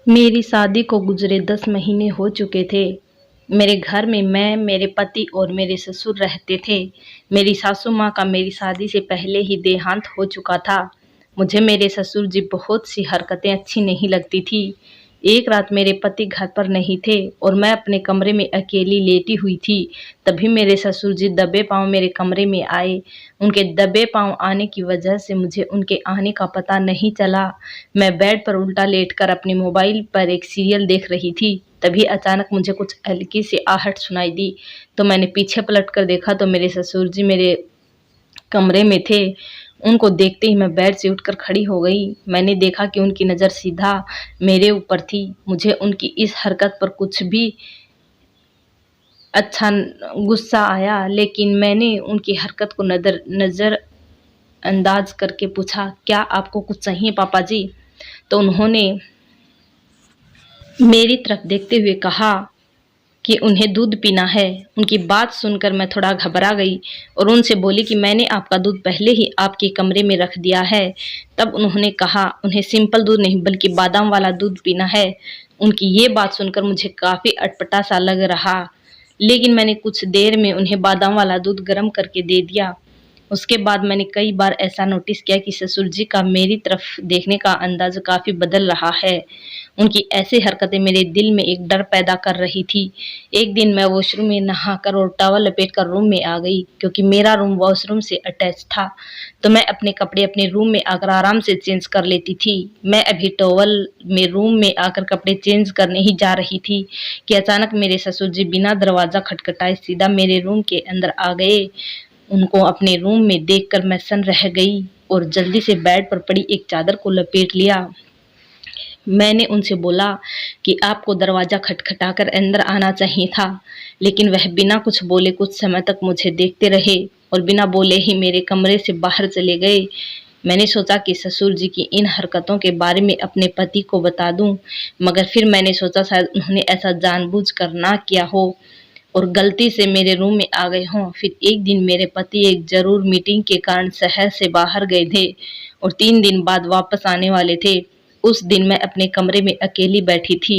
मेरी शादी को गुजरे 10 महीने हो चुके थे। मेरे घर में मैं, मेरे पति और मेरे ससुर रहते थे। मेरी सासू माँ का मेरी शादी से पहले ही देहांत हो चुका था। मुझे मेरे ससुर जी बहुत सी हरकतें अच्छी नहीं लगती थी। एक रात मेरे पति घर पर नहीं थे और मैं अपने कमरे में अकेली लेटी हुई थी। तभी मेरे ससुर जी दबे पाँव मेरे कमरे में आए। उनके दबे पाँव आने की वजह से मुझे उनके आने का पता नहीं चला। मैं बेड पर उल्टा लेटकर अपने मोबाइल पर एक सीरियल देख रही थी। तभी अचानक मुझे कुछ हल्की सी आहट सुनाई दी। तो मैंने पीछे पलट कर देखा तो मेरे ससुर जी मेरे कमरे में थे। उनको देखते ही मैं बेड से उठकर खड़ी हो गई। मैंने देखा कि उनकी नज़र सीधा मेरे ऊपर थी। मुझे उनकी इस हरकत पर कुछ भी अच्छा गुस्सा आया, लेकिन मैंने उनकी हरकत को नज़र अंदाज करके पूछा, क्या आपको कुछ चाहिए पापा जी? तो उन्होंने मेरी तरफ देखते हुए कहा कि उन्हें दूध पीना है। उनकी बात सुनकर मैं थोड़ा घबरा गई और उनसे बोली कि मैंने आपका दूध पहले ही आपके कमरे में रख दिया है। तब उन्होंने कहा उन्हें सिंपल दूध नहीं बल्कि बादाम वाला दूध पीना है। उनकी ये बात सुनकर मुझे काफ़ी अटपटा सा लग रहा, लेकिन मैंने कुछ देर में उन्हें बादाम वाला दूध गर्म करके दे दिया। उसके बाद मैंने कई बार ऐसा नोटिस किया कि ससुर जी का मेरी तरफ देखने का अंदाज़ काफ़ी बदल रहा है। उनकी ऐसी हरकतें मेरे दिल में एक डर पैदा कर रही थी। एक दिन मैं वॉशरूम में नहाकर और टॉवल लपेटकर रूम में आ गई, क्योंकि मेरा रूम वॉशरूम से अटैच था। तो मैं अपने कपड़े अपने रूम में आकर आराम से चेंज कर लेती थी। मैं अभी टॉवल में रूम में आकर कपड़े चेंज करने ही जा रही थी कि अचानक मेरे ससुर जी बिना दरवाज़ा खटखटाए सीधा मेरे रूम के अंदर आ गए। उनको अपने रूम में देखकर मैं सन्न रह गई और जल्दी से बेड पर पड़ी एक चादर को लपेट लिया। मैंने उनसे बोला कि आपको दरवाज़ा खटखटाकर अंदर आना चाहिए था, लेकिन वह बिना कुछ बोले कुछ समय तक मुझे देखते रहे और बिना बोले ही मेरे कमरे से बाहर चले गए। मैंने सोचा कि ससुर जी की इन हरकतों के बारे में अपने पति को बता दूं, मगर फिर मैंने सोचा शायद उन्होंने ऐसा जानबूझकर ना किया हो और गलती से मेरे रूम में आ गए हों। फिर एक दिन मेरे पति एक ज़रूर मीटिंग के कारण शहर से बाहर गए थे और 3 दिन बाद वापस आने वाले थे। उस दिन मैं अपने कमरे में अकेली बैठी थी।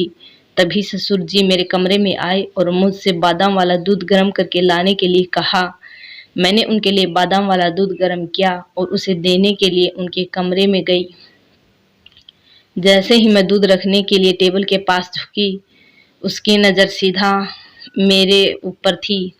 तभी ससुर जी मेरे कमरे में आए और मुझसे बादाम वाला दूध गर्म करके लाने के लिए कहा। मैंने उनके लिए बादाम वाला दूध गर्म किया और उसे देने के लिए उनके कमरे में गई। जैसे ही मैं दूध रखने के लिए टेबल के पास झुकी, उसकी नज़र सीधा मेरे ऊपर थी।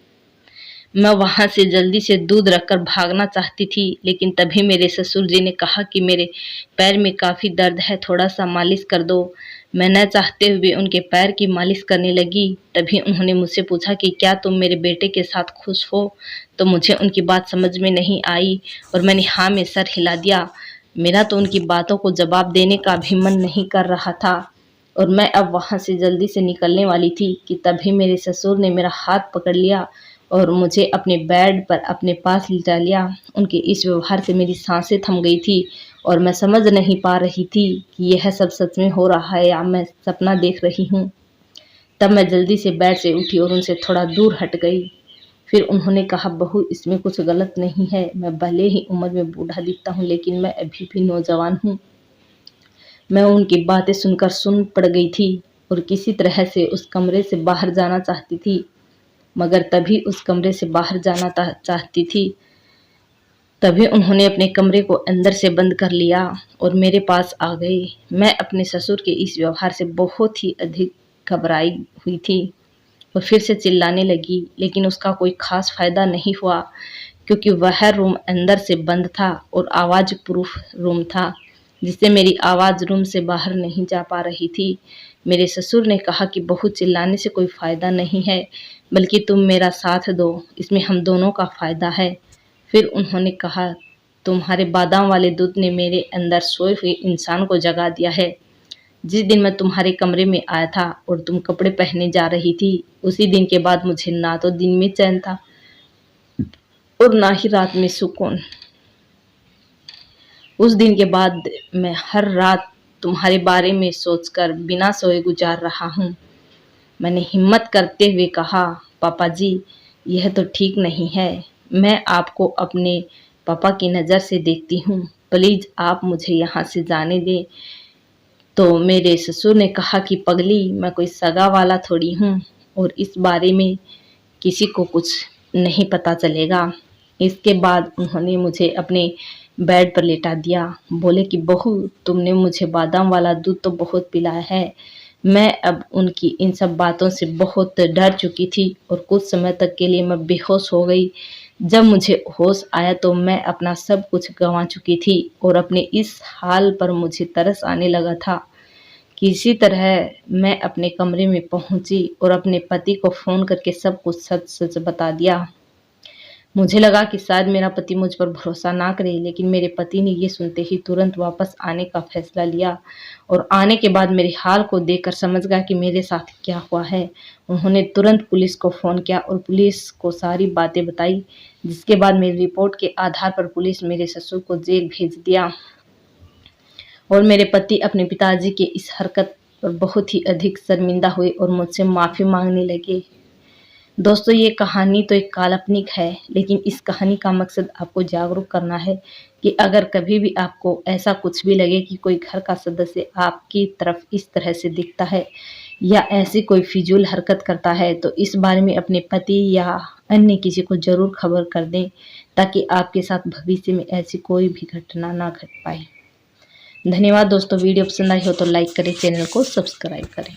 मैं वहाँ से जल्दी से दूध रखकर भागना चाहती थी, लेकिन तभी मेरे ससुर जी ने कहा कि मेरे पैर में काफ़ी दर्द है, थोड़ा सा मालिश कर दो। मैं न चाहते हुए उनके पैर की मालिश करने लगी। तभी उन्होंने मुझसे पूछा कि क्या तुम मेरे बेटे के साथ खुश हो? तो मुझे उनकी बात समझ में नहीं आई और मैंने हाँ में सर हिला दिया। मेरा तो उनकी बातों को जवाब देने का भी मन नहीं कर रहा था और मैं अब वहाँ से जल्दी से निकलने वाली थी कि तभी मेरे ससुर ने मेरा हाथ पकड़ लिया और मुझे अपने बेड पर अपने पास लिटा लिया। उनके इस व्यवहार से मेरी सांसें थम गई थी और मैं समझ नहीं पा रही थी कि यह सब सच में हो रहा है या मैं सपना देख रही हूँ। तब मैं जल्दी से बेड से उठी और उनसे थोड़ा दूर हट गई। फिर उन्होंने कहा, बहू इसमें कुछ गलत नहीं है। मैं भले ही उम्र में बूढ़ा दिखता हूँ, लेकिन मैं अभी भी नौजवान हूँ। मैं उनकी बातें सुनकर सुन पड़ गई थी और किसी तरह से उस कमरे से बाहर जाना चाहती थी, मगर तभी उस कमरे से बाहर जाना चाहती थी तभी उन्होंने अपने कमरे को अंदर से बंद कर लिया और मेरे पास आ गए। मैं अपने ससुर के इस व्यवहार से बहुत ही अधिक घबराई हुई थी और फिर से चिल्लाने लगी, लेकिन उसका कोई खास फायदा नहीं हुआ, क्योंकि वह रूम अंदर से बंद था और आवाज़ प्रूफ रूम था, जिससे मेरी आवाज़ रूम से बाहर नहीं जा पा रही थी। मेरे ससुर ने कहा कि बहू चिल्लाने से कोई फ़ायदा नहीं है, बल्कि तुम मेरा साथ दो, इसमें हम दोनों का फ़ायदा है। फिर उन्होंने कहा, तुम्हारे बादाम वाले दूध ने मेरे अंदर सोए हुए इंसान को जगा दिया है। जिस दिन मैं तुम्हारे कमरे में आया था और तुम कपड़े पहने जा रही थी, उसी दिन के बाद मुझे ना तो दिन में चैन था और ना ही रात में सुकून। उस दिन के बाद मैं हर रात तुम्हारे बारे में सोचकर बिना सोए गुजार रहा हूँ। मैंने हिम्मत करते हुए कहा, पापा जी यह तो ठीक नहीं है। मैं आपको अपने पापा की नज़र से देखती हूँ। प्लीज़ आप मुझे यहाँ से जाने दें। तो मेरे ससुर ने कहा कि पगली, मैं कोई सगा वाला थोड़ी हूँ और इस बारे में किसी को कुछ नहीं पता चलेगा। इसके बाद उन्होंने मुझे अपने बेड पर लेटा दिया। बोले कि बहू, तुमने मुझे बादाम वाला दूध तो बहुत पिलाया है। मैं अब उनकी इन सब बातों से बहुत डर चुकी थी और कुछ समय तक के लिए मैं बेहोश हो गई। जब मुझे होश आया तो मैं अपना सब कुछ गंवा चुकी थी और अपने इस हाल पर मुझे तरस आने लगा था। किसी तरह मैं अपने कमरे में पहुंची और अपने पति को फ़ोन करके सब कुछ सच-सच बता दिया। मुझे लगा कि शायद मेरा पति मुझ पर भरोसा ना करे, लेकिन मेरे पति ने ये सुनते ही तुरंत वापस आने का फैसला लिया और आने के बाद मेरे हाल को देखकर समझ गया कि मेरे साथ क्या हुआ है। उन्होंने तुरंत पुलिस को फ़ोन किया और पुलिस को सारी बातें बताई, जिसके बाद मेरी रिपोर्ट के आधार पर पुलिस मेरे ससुर को जेल भेज दिया और मेरे पति अपने पिताजी के इस हरकत पर बहुत ही अधिक शर्मिंदा हुए और मुझसे माफ़ी मांगने लगे। दोस्तों, ये कहानी तो एक काल्पनिक है, लेकिन इस कहानी का मकसद आपको जागरूक करना है कि अगर कभी भी आपको ऐसा कुछ भी लगे कि कोई घर का सदस्य आपकी तरफ इस तरह से दिखता है या ऐसी कोई फिजूल हरकत करता है, तो इस बारे में अपने पति या अन्य किसी को ज़रूर खबर कर दें, ताकि आपके साथ भविष्य में ऐसी कोई भी घटना ना घट पाए। धन्यवाद दोस्तों। वीडियो पसंद आई हो तो लाइक करें, चैनल को सब्सक्राइब करें।